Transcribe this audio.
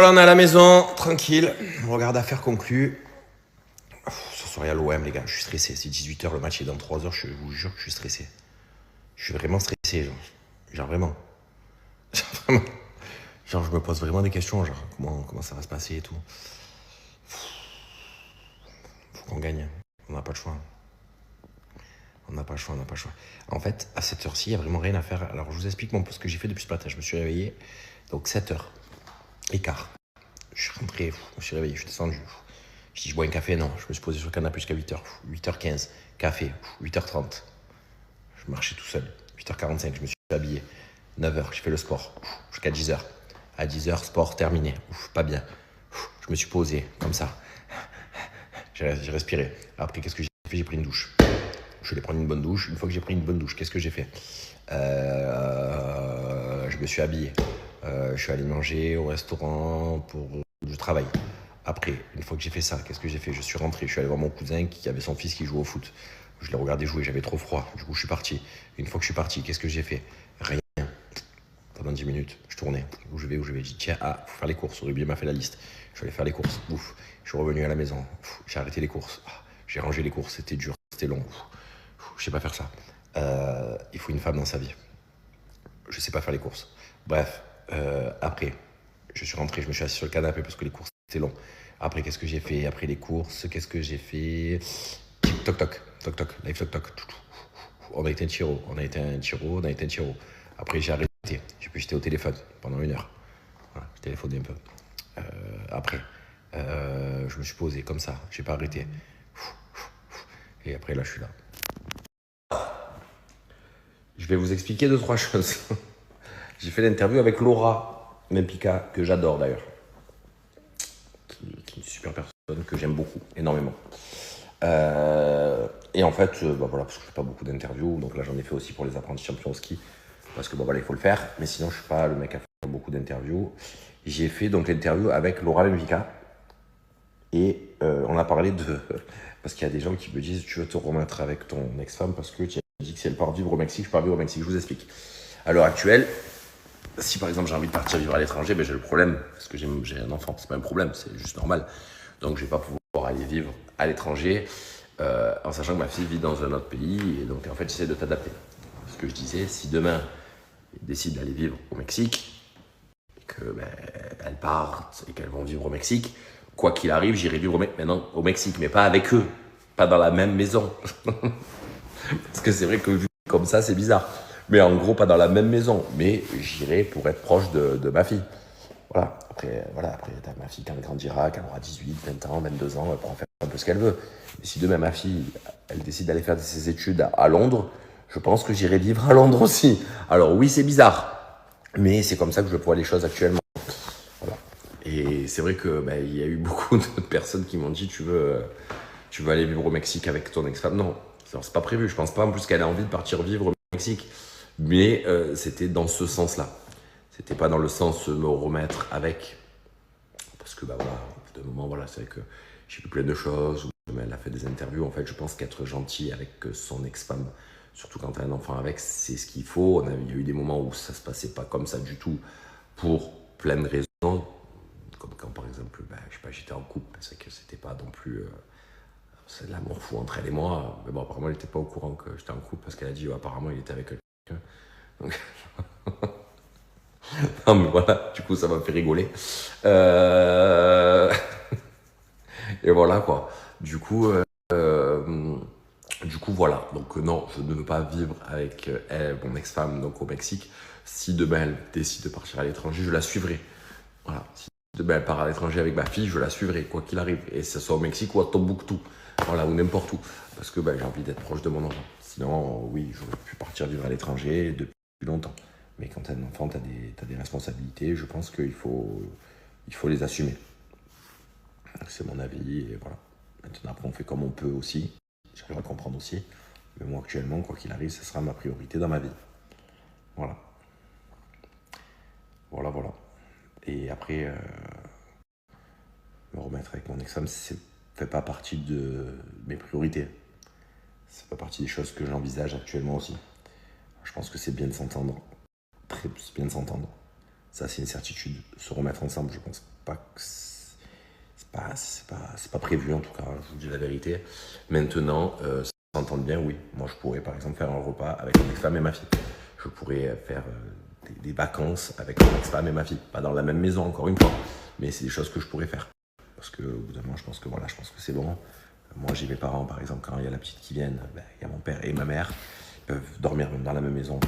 voilà, on est à la maison, tranquille. Regarde, affaire conclue. Ce soir, il y a l'OM, les gars. Je suis stressé. C'est 18h, le match est dans 3 heures. Je vous jure que je suis stressé. Je suis vraiment stressé, genre. Genre vraiment. Genre vraiment. Genre, je me pose vraiment des questions, genre, comment ça va se passer et tout. Faut qu'on gagne. On n'a pas le choix. On n'a pas le choix, on n'a pas le choix. En fait, à cette heure-ci, il n'y a vraiment rien à faire. Alors, je vous explique ce que j'ai fait depuis ce matin. Je me suis réveillé. Donc, 7h15. Je suis rentré, je me suis réveillé, je suis descendu. Je dis, je bois un café, non. Je me suis posé sur le canapé jusqu'à 8h. 8h15, café, 8h30. Je marchais tout seul. 8h45, je me suis habillé. 9h, j'ai fait le sport, jusqu'à 10h. À 10h, sport terminé. Pas bien. Je me suis posé, comme ça. J'ai respiré. Après, qu'est-ce que j'ai fait? J'ai pris une douche. Je vais prendre une bonne douche. Une fois que j'ai pris une bonne douche, qu'est-ce que j'ai fait? Je me suis habillé. Je suis allé manger au restaurant pour du travail. Après, une fois que j'ai fait ça, qu'est-ce que j'ai fait? Je suis rentré, je suis allé voir mon cousin qui avait son fils qui jouait au foot. Je l'ai regardé jouer, j'avais trop froid. Du coup, je suis parti. Une fois que je suis parti, qu'est-ce que j'ai fait? Rien. Pendant 10 minutes, je tournais. Où je vais? Je dis, tiens, faut faire les courses. Ruby m'a fait la liste. Je suis allé faire les courses. Ouf. Je suis revenu à la maison. J'ai arrêté les courses. J'ai rangé les courses. C'était dur, c'était long. Je sais pas faire ça. Il faut une femme dans sa vie. Je sais pas faire les courses. Bref, après, je suis rentré, je me suis assis sur le canapé parce que les courses étaient longs. Après, qu'est-ce que j'ai fait? Après les courses, qu'est-ce que j'ai fait? Toc toc, toc toc, live toc toc. On a été un tiro, on a été un tiro. Après, j'ai arrêté. J'étais au téléphone pendant 1 heure. Voilà, j'ai téléphoné un peu. Après, je me suis posé comme ça, j'ai pas arrêté. Et après, là, je suis là. Je vais vous expliquer 2-3 choses. J'ai fait l'interview avec Laura Mempika, que j'adore d'ailleurs. Qui est une super personne que j'aime beaucoup, énormément. Et en fait, voilà, parce que je fais pas beaucoup d'interviews, donc là j'en ai fait aussi pour les apprentis champions au ski, parce que voilà, il faut le faire, mais sinon je suis pas le mec à faire beaucoup d'interviews. J'ai fait donc l'interview avec Laura Mempika, et on a parlé de... Parce qu'il y a des gens qui me disent, tu veux te remettre avec ton ex-femme, parce que tu as dit que si elle part vivre au Mexique, je pars vivre au Mexique. Je vous explique. À l'heure actuelle, si par exemple j'ai envie de partir vivre à l'étranger, j'ai le problème, parce que j'ai un enfant, c'est pas un problème, c'est juste normal. Donc je vais pas pouvoir aller vivre à l'étranger, en sachant que ma fille vit dans un autre pays, et donc en fait j'essaie de t'adapter. Ce que je disais, si demain ils décident d'aller vivre au Mexique, et que elles partent et qu'elles vont vivre au Mexique, quoi qu'il arrive, j'irai vivre maintenant au Mexique, mais pas avec eux, pas dans la même maison. Parce que c'est vrai que vu comme ça, c'est bizarre. Mais en gros, pas dans la même maison. Mais j'irai pour être proche de ma fille. Voilà. Après, t'as ma fille quand elle grandira, qu'elle aura 18, 20 ans, 22 ans, elle pourra faire un peu ce qu'elle veut. Mais si demain ma fille, elle décide d'aller faire ses études à Londres, je pense que j'irai vivre à Londres aussi. Alors oui, c'est bizarre. Mais c'est comme ça que je vois les choses actuellement. Voilà. Et c'est vrai que il y a eu beaucoup de personnes qui m'ont dit, tu veux aller vivre au Mexique avec ton ex-femme? Non. C'est pas prévu, je pense pas en plus qu'elle a envie de partir vivre au Mexique, mais c'était dans ce sens-là. C'était pas dans le sens me remettre avec, parce que voilà, au bout d'un moment, voilà, c'est vrai que j'ai vu plein de choses, elle a fait des interviews, en fait, je pense qu'être gentil avec son ex-femme, surtout quand t'as un enfant avec, c'est ce qu'il faut. Il y a eu des moments où ça se passait pas comme ça du tout, pour plein de raisons, comme quand par exemple, je sais pas, j'étais en couple, c'est que c'était pas non plus... c'est de l'amour fou entre elle et moi. Mais bon, apparemment, elle n'était pas au courant que j'étais en couple parce qu'elle a dit apparemment il était avec quelqu'un. Donc... non, mais voilà, du coup, ça m'a fait rigoler. Et voilà quoi. Du coup, voilà. Donc, non, je ne veux pas vivre avec elle, mon ex-femme, donc au Mexique. Si demain elle décide de partir à l'étranger, je la suivrai. Voilà. Si demain elle part à l'étranger avec ma fille, je la suivrai, quoi qu'il arrive. Et que ce soit au Mexique ou à Tombouctou. Voilà, ou n'importe où. Parce que j'ai envie d'être proche de mon enfant. Sinon, oui, j'aurais pu partir vivre à l'étranger depuis longtemps. Mais quand tu as un enfant, tu as des responsabilités. Je pense qu'il faut les assumer. C'est mon avis. Et voilà. Maintenant, après, on fait comme on peut aussi. J'arrive à comprendre aussi. Mais moi, actuellement, quoi qu'il arrive, ce sera ma priorité dans ma vie. Voilà. Voilà. Et après, me remettre avec mon ex-femme, ça ne fait pas partie de mes priorités. Ça fait partie des choses que j'envisage actuellement aussi. Je pense que c'est bien de s'entendre. Très bien de s'entendre. Ça, c'est une certitude. Se remettre ensemble, je pense. pas que c'est pas prévu en tout cas, je vous dis la vérité. Maintenant, ça s'entend bien, oui. Moi, je pourrais par exemple faire un repas avec mon ex-femme et ma fille. Je pourrais faire des vacances avec mon ex-femme et ma fille. Pas dans la même maison, encore une fois, mais c'est des choses que je pourrais faire. Parce qu'au bout d'un moment, je pense que c'est bon. Moi, mes parents, par exemple, quand il y a la petite qui vient, il y a mon père et ma mère. Ils peuvent dormir même dans la même maison.